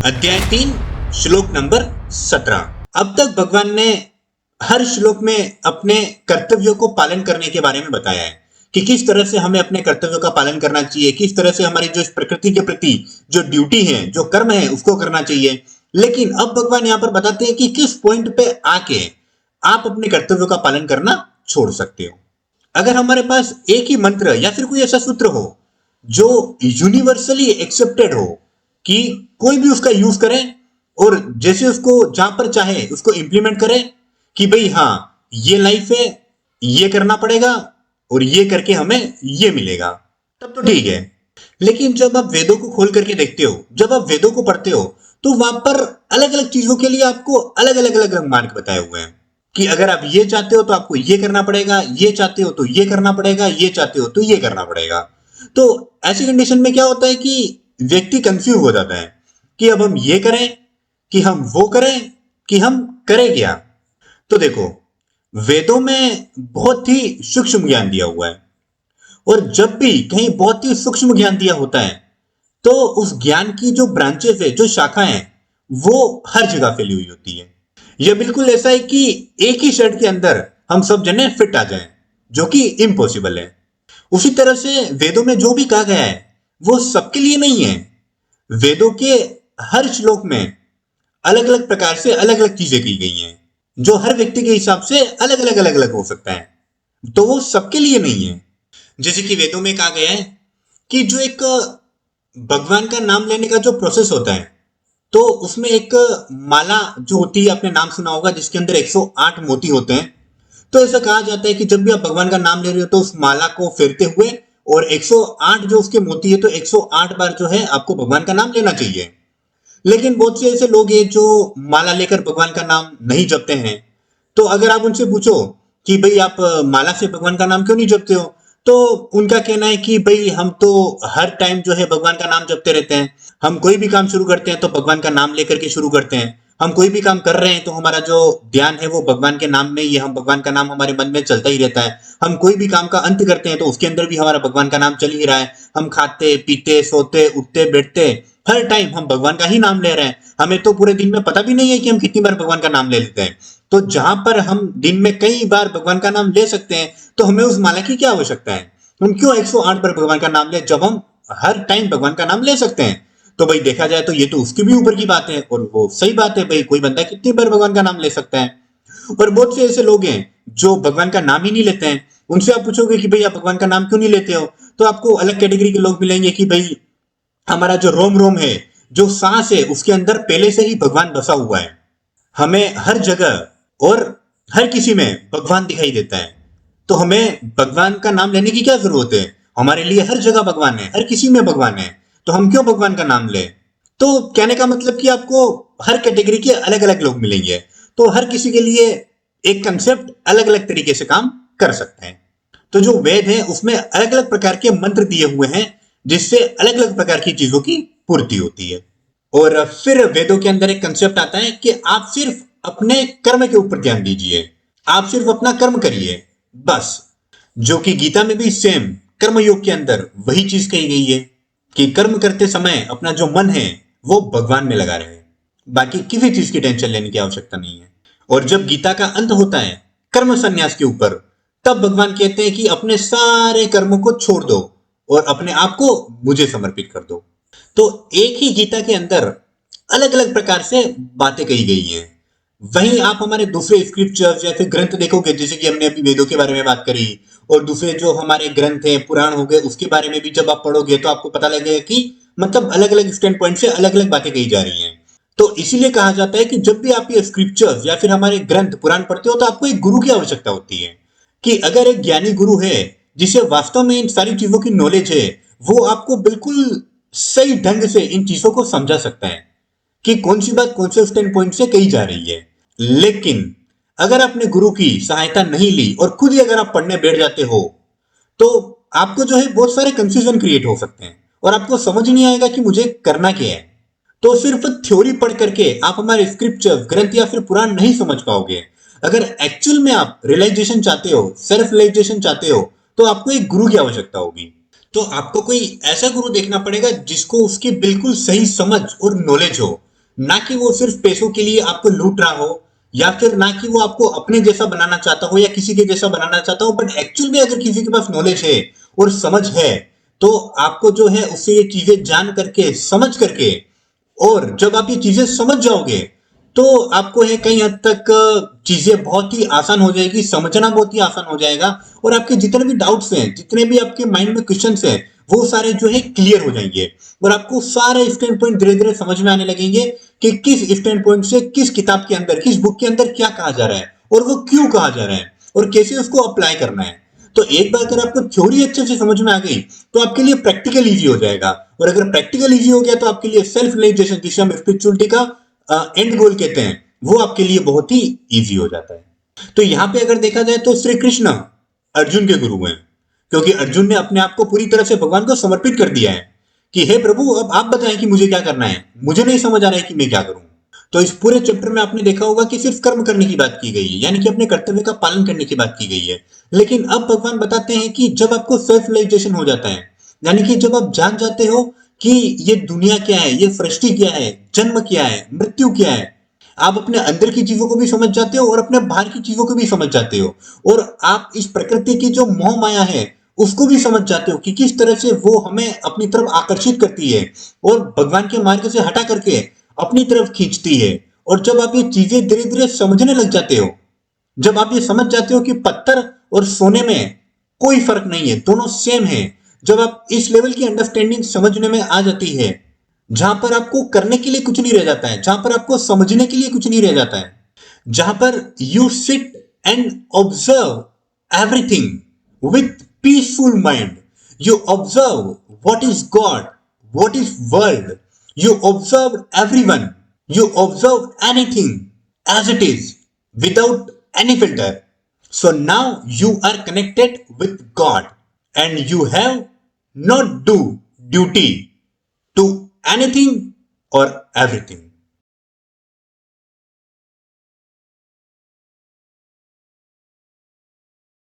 अध्याय 3 श्लोक नंबर 17। अब तक भगवान ने हर श्लोक में अपने कर्तव्यों को पालन करने के बारे में बताया है कि किस तरह से हमें अपने कर्तव्यों का पालन करना चाहिए, किस तरह से हमारी जो इस प्रकृति के प्रति जो ड्यूटी है, जो कर्म है, उसको करना चाहिए। लेकिन अब भगवान यहाँ पर बताते हैं कि किस पॉइंट पे आके आप अपने कर्तव्यों का पालन करना छोड़ सकते हो। अगर हमारे पास एक ही मंत्र या फिर कोई ऐसा सूत्र हो जो यूनिवर्सली एक्सेप्टेड हो कि कोई भी उसका यूज करे और जैसे उसको जहां पर चाहे उसको इंप्लीमेंट करे कि भाई हाँ, ये लाइफ है, ये करना पड़ेगा और ये करके हमें ये मिलेगा, तब तो ठीक है। लेकिन जब आप वेदों को खोल करके देखते हो, जब आप वेदों को पढ़ते हो, तो वहां पर अलग अलग चीजों के लिए आपको अलग अलग अलग अलग मार्ग बताए हुए हैं कि अगर आप ये चाहते हो तो आपको ये करना पड़ेगा, ये चाहते हो तो ये करना पड़ेगा, ये चाहते हो तो ये करना पड़ेगा। तो ऐसी कंडीशन में क्या होता है कि व्यक्ति कंफ्यूज हो जाता है कि अब हम ये करें कि हम वो करें कि हम करें क्या। तो देखो, वेदों में बहुत ही सूक्ष्म ज्ञान दिया हुआ है और जब भी कहीं बहुत ही सूक्ष्म ज्ञान दिया होता है तो उस ज्ञान की जो ब्रांचेस है, जो शाखाएं हैं, वो हर जगह फैली हुई होती है। यह बिल्कुल ऐसा है कि एक ही शर्ट के अंदर हम सब जने फिट आ जाएं, जो कि इम्पॉसिबल है। उसी तरह से वेदों में जो भी कहा गया है वो सबके लिए नहीं है। वेदों के हर श्लोक में अलग अलग प्रकार से अलग अलग चीजें की गई हैं जो हर व्यक्ति के हिसाब से अलग अलग हो सकता है, तो वो सबके लिए नहीं है। जैसे कि वेदों में कहा गया है कि जो एक भगवान का नाम लेने का जो प्रोसेस होता है, तो उसमें एक माला जो होती है, आपने नाम सुना होगा, जिसके अंदर 108 मोती होते हैं। तो ऐसा कहा जाता है कि जब भी आप भगवान का नाम ले रहे हो तो उस माला को फेरते हुए और 108 जो उसके मोती है, तो 108 बार जो है आपको भगवान का नाम लेना चाहिए। लेकिन बहुत से ऐसे लोग हैं जो माला लेकर भगवान का नाम नहीं जपते हैं। तो अगर आप उनसे पूछो कि भाई आप माला से भगवान का नाम क्यों नहीं जपते हो, तो उनका कहना है कि भाई हम तो हर टाइम जो है भगवान का नाम जपते रहते हैं। हम कोई भी काम शुरू करते हैं तो भगवान का नाम लेकर के शुरू करते हैं। हम कोई भी काम कर रहे हैं तो हमारा जो ध्यान है वो भगवान के नाम में ही है, हम भगवान का नाम हमारे मन में चलता ही रहता है। हम कोई भी काम का अंत करते हैं तो उसके अंदर भी हमारा भगवान का नाम चल ही रहा है। हम खाते पीते सोते उठते बैठते हर टाइम हम भगवान का ही नाम ले रहे हैं। हमें तो पूरे दिन में पता भी नहीं है कि हम कितनी बार भगवान का नाम ले लेते हैं। तो जहां पर हम दिन में कई बार भगवान का नाम ले सकते हैं तो हमें उस माला की क्या आवश्यकता है। हम क्यों 108 बार भगवान का नाम ले जब हम हर टाइम भगवान का नाम ले सकते हैं। तो भाई देखा जाए तो ये तो उसके भी ऊपर की बात है और वो सही बात है। भाई कोई बंदा कितनी बार भगवान का नाम ले सकता है। और बहुत से ऐसे लोग हैं जो भगवान का नाम ही नहीं लेते हैं। उनसे आप पूछोगे कि भाई आप भगवान का नाम क्यों नहीं लेते हो, तो आपको अलग कैटेगरी के लोग मिलेंगे कि भाई हमारा जो रोम रोम है, जो सांस है, उसके अंदर पहले से ही भगवान बसा हुआ है। हमें हर जगह और हर किसी में भगवान दिखाई देता है। तो हमें भगवान का नाम लेने की क्या जरूरत है। हमारे लिए हर जगह भगवान है, हर किसी में भगवान है, तो हम क्यों भगवान का नाम ले। तो कहने का मतलब कि आपको हर कैटेगरी के अलग अलग लोग मिलेंगे, तो हर किसी के लिए एक कंसेप्ट अलग अलग तरीके से काम कर सकते हैं। तो जो वेद है उसमें अलग अलग प्रकार के मंत्र दिए हुए हैं जिससे अलग अलग प्रकार की चीजों की पूर्ति होती है। और फिर वेदों के अंदर एक कंसेप्ट आता है कि आप सिर्फ अपने कर्म के ऊपर ध्यान दीजिए, आप सिर्फ अपना कर्म करिए बस। जो कि गीता में भी सेम कर्म योग के अंदर वही चीज कही गई है कि कर्म करते समय अपना जो मन है वो भगवान में लगा रहे, बाकी किसी चीज की टेंशन लेने की आवश्यकता नहीं है। और जब गीता का अंत होता है कर्म संन्यास के ऊपर, तब भगवान कहते हैं कि अपने सारे कर्मों को छोड़ दो और अपने आप को मुझे समर्पित कर दो। तो एक ही गीता के अंदर अलग अलग प्रकार से बातें कही गई हैं। वहीं आप हमारे दूसरे स्क्रिप्चर्स या फिर ग्रंथ देखोगे, जैसे कि हमने अभी वेदों के बारे में बात करी, और दूसरे जो हमारे ग्रंथ हैं, पुराण हो गए, उसके बारे में भी जब आप पढ़ोगे तो आपको पता लगेगा कि मतलब अलग अलग स्टैंड पॉइंट से अलग अलग बातें कही जा रही हैं। तो इसीलिए कहा जाता है कि जब भी आप ये स्क्रिप्चर्स या फिर हमारे ग्रंथ पुराण पढ़ते हो तो आपको एक गुरु की आवश्यकता होती है कि अगर एक ज्ञानी गुरु है जिसे वास्तव में इन सारी चीजों की नॉलेज है, वो आपको बिल्कुल सही ढंग से इन चीजों को समझा सकता है कि कौन सी बात कौन से स्टैंड पॉइंट से कही जा रही है। लेकिन अगर आपने गुरु की सहायता नहीं ली और खुद ही अगर आप पढ़ने बैठ जाते हो तो आपको जो है बहुत सारे कंफ्यूजन क्रिएट हो सकते हैं और आपको समझ नहीं आएगा कि मुझे करना क्या है। तो सिर्फ थ्योरी पढ़ करके आप हमारे स्क्रिप्चर ग्रंथ या फिर पुराण नहीं समझ पाओगे। अगर एक्चुअल में आप रियलाइजेशन चाहते हो, सेल्फ रियलाइजेशन चाहते हो, तो आपको एक गुरु की आवश्यकता होगी। तो आपको कोई ऐसा गुरु देखना पड़ेगा जिसको उसकी बिल्कुल सही समझ और नॉलेज हो, ना कि वो सिर्फ पैसों के लिए आपको लूट रहा हो, या फिर ना कि वो आपको अपने जैसा बनाना चाहता हो या किसी के जैसा बनाना चाहता हो, बट एक्चुअल में अगर किसी के पास नॉलेज है और समझ है, तो आपको जो है उससे ये चीजें जान करके, समझ करके, और जब आप ये चीजें समझ जाओगे तो आपको है कई हद तक चीजें बहुत ही आसान हो जाएगी, समझना बहुत ही आसान हो जाएगा, और आपके जितने भी डाउट्स हैं, जितने भी आपके माइंड में क्वेश्चंस हैं, वो सारे जो है क्लियर हो जाएंगे, और आपको सारे स्टैंड पॉइंट धीरे धीरे समझ में आने लगेंगे कि किस स्टैंड पॉइंट से किस किताब के अंदर, किस बुक के अंदर क्या कहा जा रहा है, और वो क्यों कहा जा रहा है, और कैसे उसको अप्लाई करना है। तो एक बार अगर आपको थ्योरी अच्छे से समझ में आ गई तो आपके लिए प्रैक्टिकल इजी हो जाएगा, और अगर प्रैक्टिकल इजी हो गया तो आपके लिए सेल्फ रियलाइजेशन, जिसे हम स्पिरिचुअलिटी का एंड गोल कहते हैं, वो आपके लिए बहुत ही इजी हो जाता है। तो यहां पे अगर देखा जाए तो श्री कृष्ण अर्जुन के गुरु हैं, क्योंकि अर्जुन ने अपने आप को पूरी तरह से भगवान को समर्पित कर दिया है कि हे प्रभु, अब आप बताएं कि मुझे क्या करना है, मुझे नहीं समझ आ रहा है कि मैं क्या करूं। तो इस पूरे चैप्टर में आपने देखा होगा कि सिर्फ कर्म करने की बात की गई है, यानी कि अपने कर्तव्य का पालन करने की बात की गई है। लेकिन अब भगवान बताते हैं कि जब आपको सेल्फ रियलाइजेशन हो जाता है, यानी कि जब आप जान जाते हो कि ये दुनिया क्या है, ये सृष्टि क्या है, जन्म क्या है, मृत्यु क्या है, आप अपने अंदर की चीजों को भी समझ जाते हो और अपने बाहर की चीजों को भी समझ जाते हो, और आप इस प्रकृति की जो मोह माया है उसको भी समझ जाते हो कि किस तरह से वो हमें अपनी तरफ आकर्षित करती है और भगवान के मार्ग से हटा करके अपनी तरफ खींचती है। और जब आप ये चीजें धीरे धीरे समझने लग जाते हो, जब आप ये समझ जाते हो कि पत्थर और सोने में कोई फर्क नहीं है, दोनों सेम है, जब आप इस लेवल की अंडरस्टैंडिंग समझने में आ जाती है, जहां पर आपको करने के लिए कुछ नहीं रह जाता है, जहां पर आपको समझने के लिए कुछ नहीं रह जाता है, जहां पर you sit and observe everything with peaceful mind, you observe what is God, what is world, you observe everyone, you observe anything as it is without any filter. So now you are connected with God and you have not do duty to anything or everything.